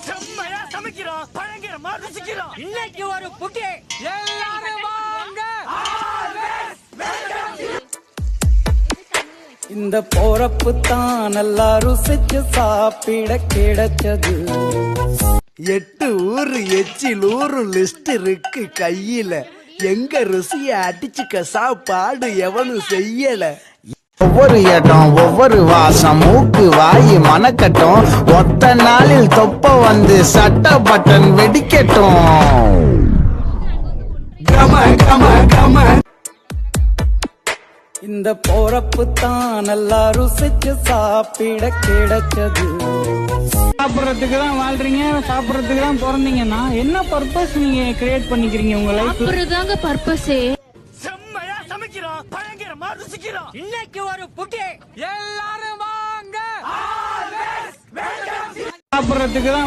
செம்மையா சமைக்கிறோம், பயங்கரமா ருசிக்கிறோம். இன்னைக்கு ஒரு புகே எல்லாரும் வாங்க. இந்த போறப்பு தான் நல்லா ருசிச்சு சாப்பிட கிடைச்சது. 8 ஊரு எச்சில் ஊரு லிஸ்ட் இருக்கு கையில. எங்க ருசிய அடிச்சுக்க சாப்பாடு எவனும் செய்யல. ஒவ்வொரு இடம் ஒவ்வொரு வாசம் மூக்கு வாயி மணக்கட்டும். ஒத்த நாளில் தொப்ப வந்து சட்ட பட்டன் வெடிக்கட்டும். இந்த போறப்பு தான் நல்லா ருசிச்சு சாப்பிட கிடைச்சது. சாப்பிடறதுக்கு தான் வாழ்றீங்க, சாப்பிடறதுக்கு தான் பிறந்தீங்கன்னா என்ன பர்பஸ் நீங்க கிரியேட் பண்ணிக்கிறீங்க உங்க லைஃப்? சாப்பிடுறதாங்க பர்பஸே. செம்மையா சமைக்கிறோம், பயங்கரமா ருசிக்கிறோம். இன்னைக்கு ஒரு புகே எல்லாரும் வாங்க. சாப்பிடறதுக்கு தான்